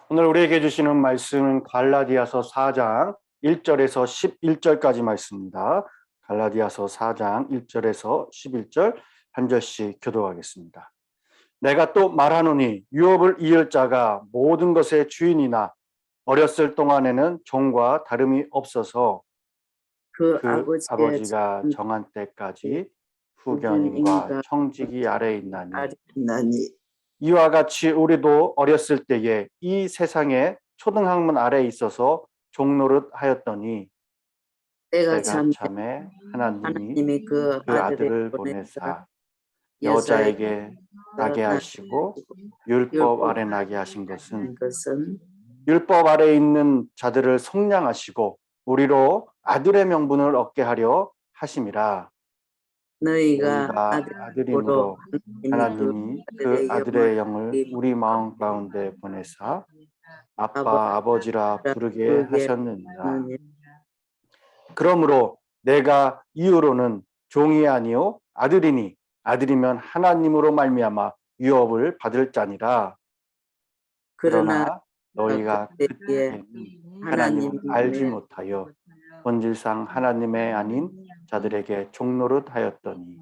오늘 우리에게 주시는 말씀은 갈라디아서 4장 1절에서 11절까지 말씀입니다. 갈라디아서 4장 1절에서 11절 한 절씩 교독하겠습니다. 내가 또 말하노니 유업을 이을 자가 모든 것의 주인이나 어렸을 동안에는 종과 다름이 없어서 그 아버지가 정한 때까지 후견인과 청지기 아래에 있나니 이와 같이 우리도 어렸을 때에 이 세상에 초등학문 아래에 있어서 종노릇 하였더니 때가 참에 하나님이 그 아들을 보내사 여자에게 나게 하시고 율법 아래 나게 하신 것은 율법 아래 있는 자들을 속량하시고 우리로 아들의 명분을 얻게 하려 하심이라. 너희가 아들임으로 하나님이 그 아들의 영을 우리 마음 가운데 보내사 아빠 아버지라 부르게 하셨느니라. 그러므로 내가 이후로는 종이 아니요 아들이니 아들이면 하나님으로 말미암아 유업을 받을 자니라. 그러나 너희가 그때는 하나님을 알지 못하여 본질상 하나님의 아닌 자들에게 종노릇 하였더니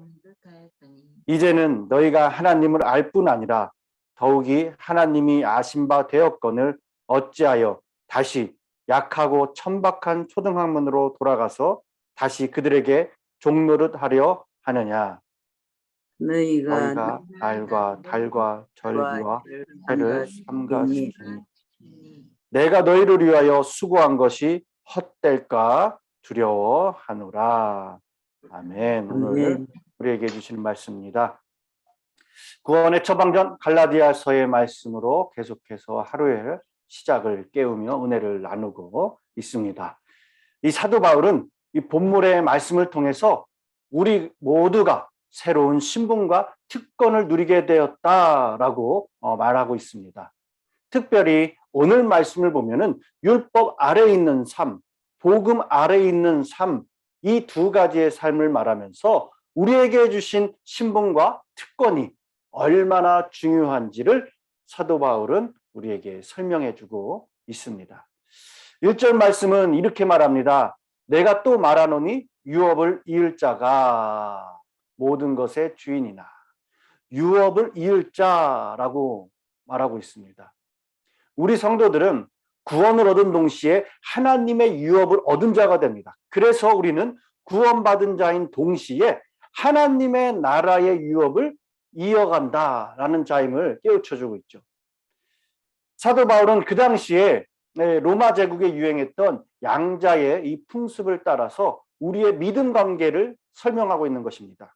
이제는 너희가 하나님을 알 뿐 아니라 더욱이 하나님이 아신 바 되었거늘 어찌하여 다시 약하고 천박한 초등학문으로 돌아가서 다시 그들에게 종노릇 하려 하느냐. 너희가 날과 달과 절기와 해를 삼가시키니 내가 너희를 위하여 수고한 것이 헛될까 두려워하노라. 아멘. 오늘 우리에게 주신 말씀입니다. 구원의 처방전 갈라디아서의 말씀으로 계속해서 하루의 시작을 깨우며 은혜를 나누고 있습니다. 이 사도 바울은 이 본문의 말씀을 통해서 우리 모두가 새로운 신분과 특권을 누리게 되었다라고 말하고 있습니다. 특별히 오늘 말씀을 보면은 율법 아래에 있는 삶, 복음 아래에 있는 삶, 이 두 가지의 삶을 말하면서 우리에게 주신 신분과 특권이 얼마나 중요한지를 사도 바울은 우리에게 설명해 주고 있습니다. 1절 말씀은 이렇게 말합니다. 내가 또 말하노니 유업을 이을 자가 모든 것의 주인이나 유업을 이을 자라고 말하고 있습니다. 우리 성도들은 구원을 얻은 동시에 하나님의 유업을 얻은 자가 됩니다. 그래서 우리는 구원받은 자인 동시에 하나님의 나라의 유업을 이어간다라는 자임을 깨우쳐주고 있죠. 사도 바울은 그 당시에 로마 제국에 유행했던 양자의 이 풍습을 따라서 우리의 믿음 관계를 설명하고 있는 것입니다.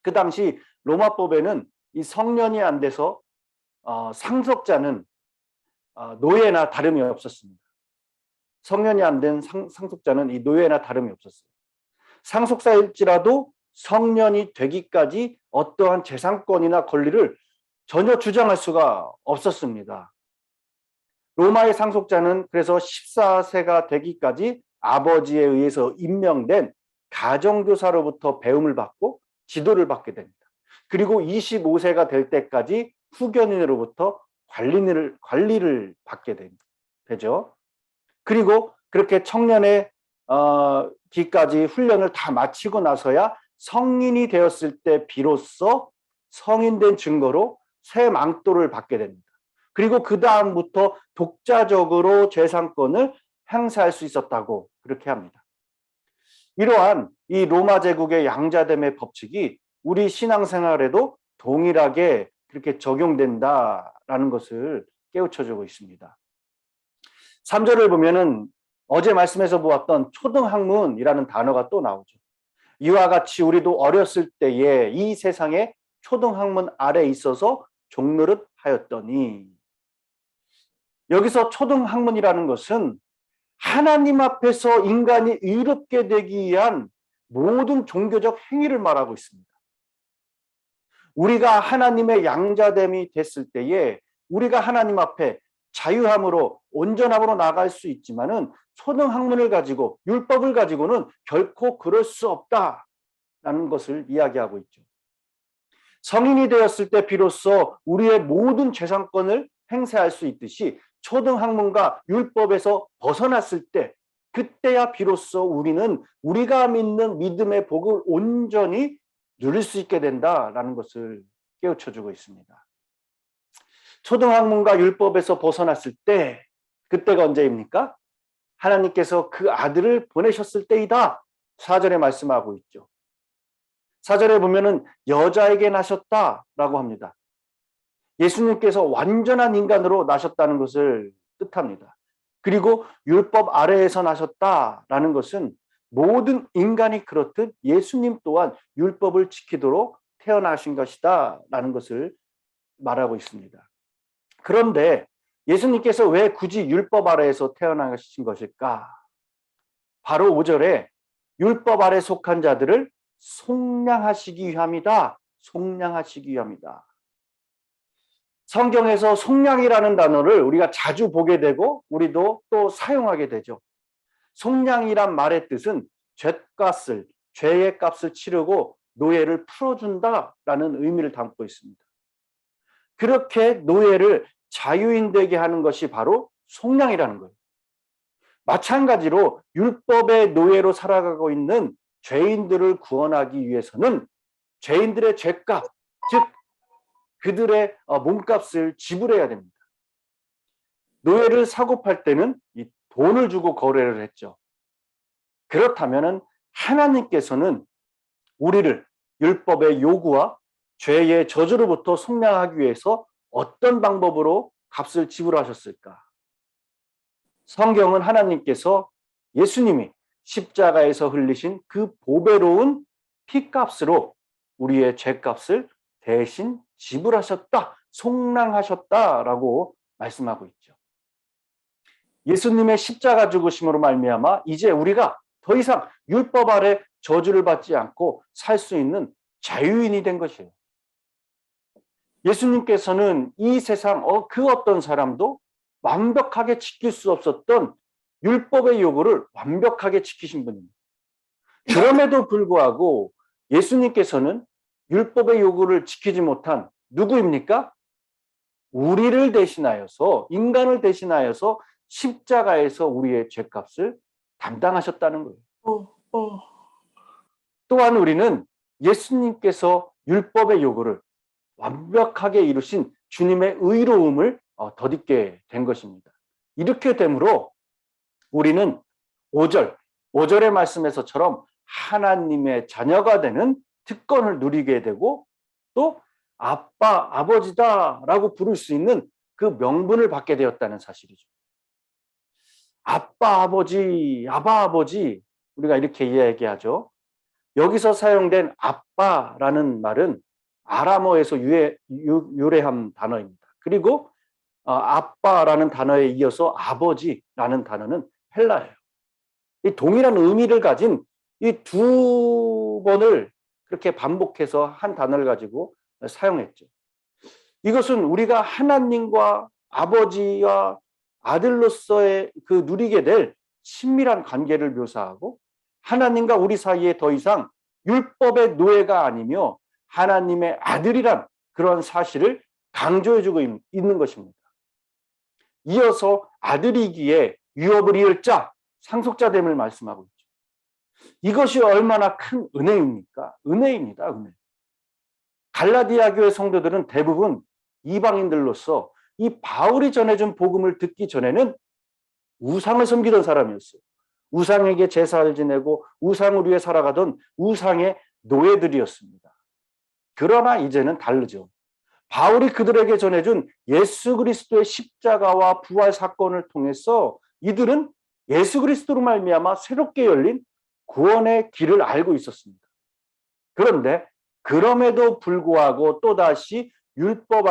그 당시 로마법에는 이 성년이 안 돼서 상속자는 노예나 다름이 없었습니다. 성년이 안 된 상속자는 이 노예나 다름이 없었어요. 상속사일지라도 성년이 되기까지 어떠한 재산권이나 권리를 전혀 주장할 수가 없었습니다. 로마의 상속자는 그래서 14세가 되기까지 아버지에 의해서 임명된 가정교사로부터 배움을 받고 지도를 받게 됩니다. 그리고 25세가 될 때까지 후견인으로부터 관리를 받게 되죠. 그리고 그렇게 청년의 기까지 훈련을 다 마치고 나서야 성인이 되었을 때 비로소 성인된 증거로 새 망토를 받게 됩니다. 그리고 그 다음부터 독자적으로 재산권을 행사할 수 있었다고 그렇게 합니다. 이러한 이 로마 제국의 양자됨의 법칙이 우리 신앙생활에도 동일하게 그렇게 적용된다라는 것을 깨우쳐주고 있습니다. 3절을 보면은 어제 말씀에서 보았던 초등학문이라는 단어가 또 나오죠. 이와 같이 우리도 어렸을 때에 이 세상에 초등학문 아래에 있어서 종노릇 하였더니, 여기서 초등학문이라는 것은 하나님 앞에서 인간이 의롭게 되기 위한 모든 종교적 행위를 말하고 있습니다. 우리가 하나님의 양자됨이 됐을 때에 우리가 하나님 앞에 자유함으로 온전함으로 나갈 수 있지만은 초등학문을 가지고 율법을 가지고는 결코 그럴 수 없다라는 것을 이야기하고 있죠. 성인이 되었을 때 비로소 우리의 모든 재산권을 행사할 수 있듯이 초등학문과 율법에서 벗어났을 때, 그때야 비로소 우리는 우리가 믿는 믿음의 복을 온전히 누릴 수 있게 된다라는 것을 깨우쳐주고 있습니다. 초등학문과 율법에서 벗어났을 때, 그때가 언제입니까? 하나님께서 그 아들을 보내셨을 때이다. 4절에 말씀하고 있죠. 4절에 보면은 여자에게 나셨다라고 합니다. 예수님께서 완전한 인간으로 나셨다는 것을 뜻합니다. 그리고 율법 아래에서 나셨다라는 것은 모든 인간이 그렇듯 예수님 또한 율법을 지키도록 태어나신 것이다라는 것을 말하고 있습니다. 그런데 예수님께서 왜 굳이 율법 아래에서 태어나신 것일까? 바로 5절에 율법 아래 속한 자들을 속량하시기 위함이다. 속량하시기 위함이다. 성경에서 속량이라는 단어를 우리가 자주 보게 되고 우리도 또 사용하게 되죠. 속량이란 말의 뜻은 죄의 값을 치르고 노예를 풀어준다라는 의미를 담고 있습니다. 그렇게 노예를 자유인 되게 하는 것이 바로 속량이라는 거예요. 마찬가지로 율법의 노예로 살아가고 있는 죄인들을 구원하기 위해서는 죄인들의 죄값, 즉 그들의 몸값을 지불해야 됩니다. 노예를 사고 팔 때는 이 돈을 주고 거래를 했죠. 그렇다면 하나님께서는 우리를 율법의 요구와 죄의 저주로부터 속량하기 위해서 어떤 방법으로 값을 지불하셨을까? 성경은 하나님께서 예수님이 십자가에서 흘리신 그 보배로운 피값으로 우리의 죄값을 대신 지불하셨다, 속량하셨다라고 말씀하고 있죠. 예수님의 십자가 죽으심으로 말미암아 이제 우리가 더 이상 율법 아래 저주를 받지 않고 살 수 있는 자유인이 된 것이에요. 예수님께서는 이 세상 그 어떤 사람도 완벽하게 지킬 수 없었던 율법의 요구를 완벽하게 지키신 분입니다. 그럼에도 불구하고 예수님께서는 율법의 요구를 지키지 못한 누구입니까? 우리를 대신하여서, 인간을 대신하여서 십자가에서 우리의 죄값을 담당하셨다는 거예요. 또한 우리는 예수님께서 율법의 요구를 완벽하게 이루신 주님의 의로움을 덧입게 된 것입니다. 이렇게 되므로 우리는 5절의 말씀에서처럼 하나님의 자녀가 되는 특권을 누리게 되고 또 아빠, 아버지다라고 부를 수 있는 그 명분을 받게 되었다는 사실이죠. 아빠, 아버지, 아바, 아버지, 우리가 이렇게 이야기하죠. 여기서 사용된 아빠라는 말은 아람어에서 유래한 단어입니다. 그리고 아빠라는 단어에 이어서 아버지라는 단어는 헬라예요. 이 동일한 의미를 가진 이 두 번을 그렇게 반복해서 한 단어를 가지고 사용했죠. 이것은 우리가 하나님과 아버지와 아들로서의 그 누리게 될 친밀한 관계를 묘사하고 하나님과 우리 사이에 더 이상 율법의 노예가 아니며 하나님의 아들이란 그런 사실을 강조해주고 있는 것입니다. 이어서 아들이기에 유업을 이을 자, 상속자됨을 말씀하고 있죠. 이것이 얼마나 큰 은혜입니까? 은혜입니다. 은혜. 갈라디아 교회 성도들은 대부분 이방인들로서 이 바울이 전해준 복음을 듣기 전에는 우상을 섬기던 사람이었어요. 우상에게 제사를 지내고 우상을 위해 살아가던 우상의 노예들이었습니다. 그러나 이제는 다르죠. 바울이 그들에게 전해준 예수 그리스도의 십자가와 부활 사건을 통해서 이들은 예수 그리스도로 말미암아 새롭게 열린 구원의 길을 알고 있었습니다. 그런데 그럼에도 불구하고 또다시 율법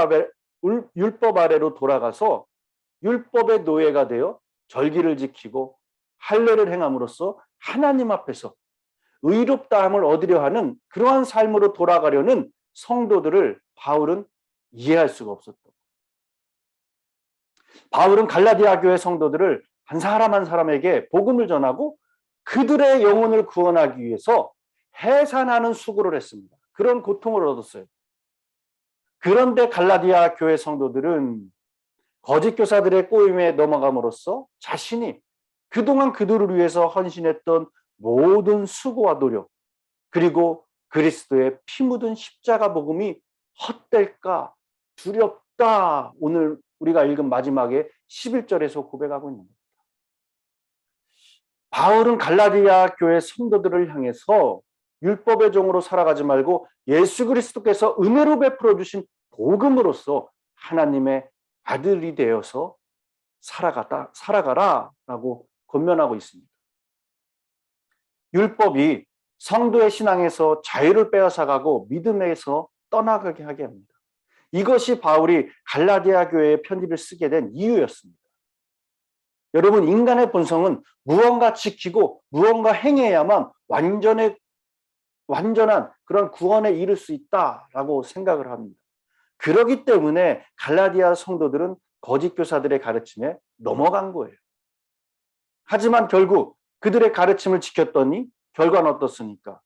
아래로 돌아가서 율법의 노예가 되어 절기를 지키고 할례를 행함으로써 하나님 앞에서 의롭다함을 얻으려 하는 그러한 삶으로 돌아가려는 성도들을 바울은 이해할 수가 없었다. 바울은 갈라디아 교회 성도들을 한 사람 한 사람에게 복음을 전하고 그들의 영혼을 구원하기 위해서 해산하는 수고를 했습니다. 그런 고통을 얻었어요. 그런데 갈라디아 교회 성도들은 거짓 교사들의 꼬임에 넘어감으로써 자신이 그동안 그들을 위해서 헌신했던 모든 수고와 노력, 그리고 그리스도의 피 묻은 십자가 복음이 헛될까 두렵다. 오늘 우리가 읽은 마지막에 11절에서 고백하고 있는 겁니다. 바울은 갈라디아 교회 성도들을 향해서 율법의 종으로 살아가지 말고 예수 그리스도께서 은혜로 베풀어 주신 복음으로써 하나님의 아들이 되어서 살아가라라고 권면하고 있습니다. 율법이 성도의 신앙에서 자유를 빼앗아가고 믿음에서 떠나가게 하게 합니다. 이것이 바울이 갈라디아 교회에 편지를 쓰게 된 이유였습니다. 여러분, 인간의 본성은 무언가 지키고 무언가 행해야만 완전한 그런 구원에 이를 수 있다라고 생각을 합니다. 그렇기 때문에 갈라디아 성도들은 거짓 교사들의 가르침에 넘어간 거예요. 하지만 결국 그들의 가르침을 지켰더니 결과는 어떻습니까?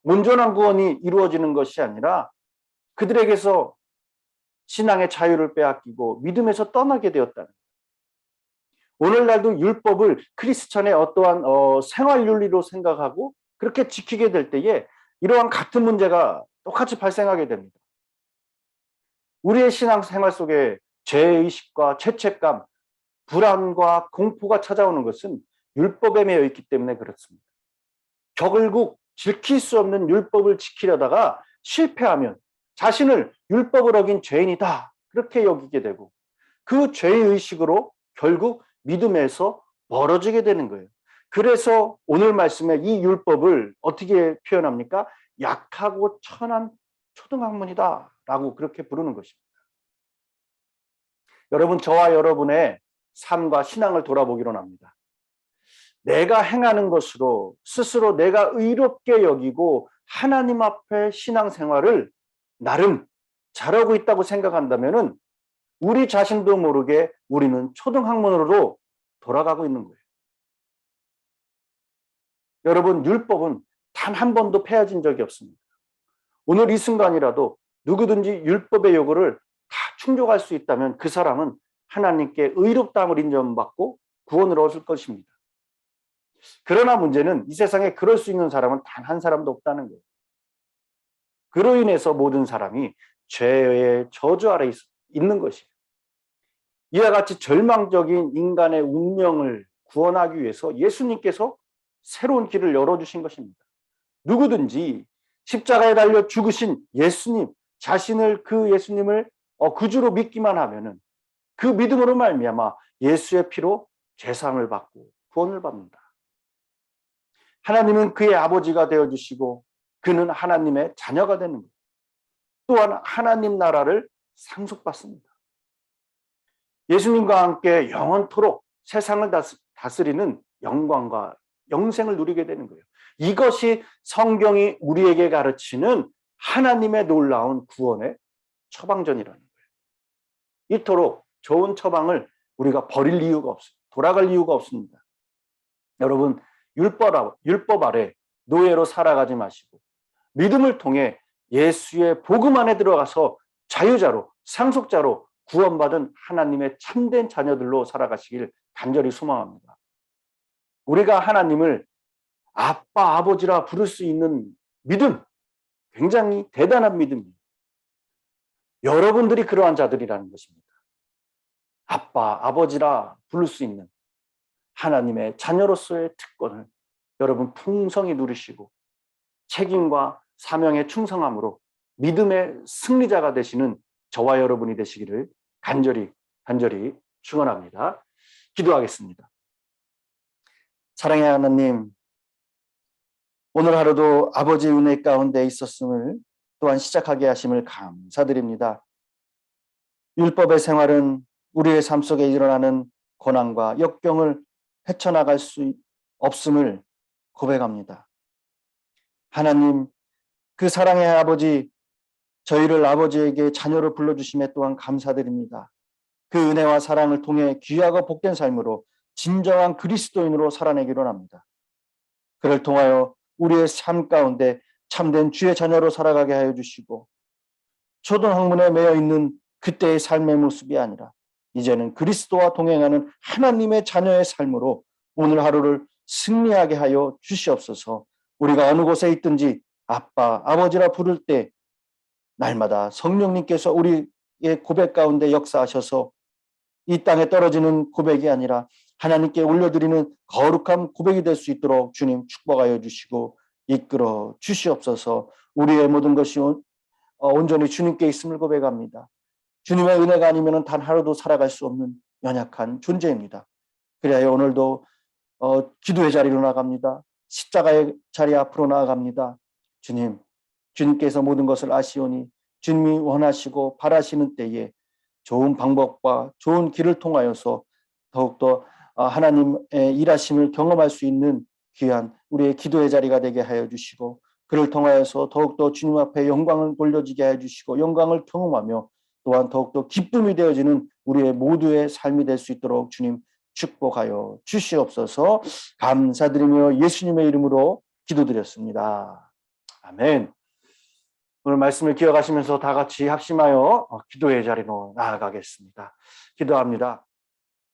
온전한 구원이 이루어지는 것이 아니라 그들에게서 신앙의 자유를 빼앗기고 믿음에서 떠나게 되었다는 거예요. 오늘날도 율법을 크리스천의 어떠한 생활윤리로 생각하고 그렇게 지키게 될 때에 이러한 같은 문제가 똑같이 발생하게 됩니다. 우리의 신앙생활 속에 죄의식과 죄책감, 불안과 공포가 찾아오는 것은 율법에 매여 있기 때문에 그렇습니다. 결국 지킬 수 없는 율법을 지키려다가 실패하면 자신을 율법을 어긴 죄인이다 그렇게 여기게 되고 그 죄의식으로 결국 믿음에서 멀어지게 되는 거예요. 그래서 오늘 말씀에 이 율법을 어떻게 표현합니까? 약하고 천한 초등학문이다 라고 그렇게 부르는 것입니다. 여러분, 저와 여러분의 삶과 신앙을 돌아보기로 합니다. 내가 행하는 것으로 스스로 내가 의롭게 여기고 하나님 앞에 신앙생활을 나름 잘하고 있다고 생각한다면 우리 자신도 모르게 우리는 초등학문으로 돌아가고 있는 거예요. 여러분, 율법은 단 한 번도 폐해진 적이 없습니다. 오늘 이 순간이라도 누구든지 율법의 요구를 다 충족할 수 있다면 그 사람은 하나님께 의롭다함을 인정받고 구원을 얻을 것입니다. 그러나 문제는 이 세상에 그럴 수 있는 사람은 단 한 사람도 없다는 거예요. 그로 인해서 모든 사람이 죄의 저주 아래 있는 것이에요. 이와 같이 절망적인 인간의 운명을 구원하기 위해서 예수님께서 새로운 길을 열어주신 것입니다. 누구든지 십자가에 달려 죽으신 예수님 자신을 그 예수님을 구주로 믿기만 하면은 그 믿음으로 말미암아 예수의 피로 죄사함을 받고 구원을 받는다. 하나님은 그의 아버지가 되어주시고 그는 하나님의 자녀가 되는 것. 또한 하나님 나라를 상속받습니다. 예수님과 함께 영원토록 세상을 다스리는 영광과 영생을 누리게 되는 거예요. 이것이 성경이 우리에게 가르치는 하나님의 놀라운 구원의 처방전이라는 거예요. 이토록 좋은 처방을 우리가 버릴 이유가 없습니다. 돌아갈 이유가 없습니다. 여러분, 율법 아래 노예로 살아가지 마시고 믿음을 통해 예수의 복음 안에 들어가서 자유자로 상속자로 구원받은 하나님의 참된 자녀들로 살아가시길 간절히 소망합니다. 우리가 하나님을 아빠, 아버지라 부를 수 있는 믿음, 굉장히 대단한 믿음이에요. 여러분들이 그러한 자들이라는 것입니다. 아빠, 아버지라 부를 수 있는 하나님의 자녀로서의 특권을 여러분 풍성히 누리시고 책임과 사명에 충성함으로 믿음의 승리자가 되시는 저와 여러분이 되시기를 간절히 축원합니다. 기도하겠습니다. 사랑의 하나님, 오늘 하루도 아버지의 은혜 가운데 있었음을 또한 시작하게 하심을 감사드립니다. 율법의 생활은 우리의 삶 속에 일어나는 고난과 역경을 헤쳐나갈 수 없음을 고백합니다. 하나님, 그 사랑의 아버지, 저희를 아버지에게 자녀로 불러주심에 또한 감사드립니다. 그 은혜와 사랑을 통해 귀하고 복된 삶으로 진정한 그리스도인으로 살아내기로 합니다. 그를 통하여 우리의 삶 가운데 참된 주의 자녀로 살아가게 하여 주시고 초등학문에 매여 있는 그때의 삶의 모습이 아니라 이제는 그리스도와 동행하는 하나님의 자녀의 삶으로 오늘 하루를 승리하게 하여 주시옵소서. 우리가 어느 곳에 있든지 아빠, 아버지라 부를 때 날마다 성령님께서 우리의 고백 가운데 역사하셔서 이 땅에 떨어지는 고백이 아니라 하나님께 올려드리는 거룩한 고백이 될 수 있도록 주님 축복하여 주시고 이끌어 주시옵소서. 우리의 모든 것이 온전히 주님께 있음을 고백합니다. 주님의 은혜가 아니면 단 하루도 살아갈 수 없는 연약한 존재입니다. 그래야 오늘도 기도의 자리로 나갑니다. 십자가의 자리 앞으로 나아갑니다. 주님, 주님께서 모든 것을 아시오니 주님이 원하시고 바라시는 때에 좋은 방법과 좋은 길을 통하여서 더욱더 하나님의 일하심을 경험할 수 있는 귀한 우리의 기도의 자리가 되게 하여 주시고 그를 통하여서 더욱더 주님 앞에 영광을 돌려지게 하여 주시고 영광을 경험하며 또한 더욱더 기쁨이 되어지는 우리의 모두의 삶이 될 수 있도록 주님 축복하여 주시옵소서. 감사드리며 예수님의 이름으로 기도드렸습니다. 아멘. 오늘 말씀을 기억하시면서 다 같이 합심하여 기도의 자리로 나아가겠습니다. 기도합니다.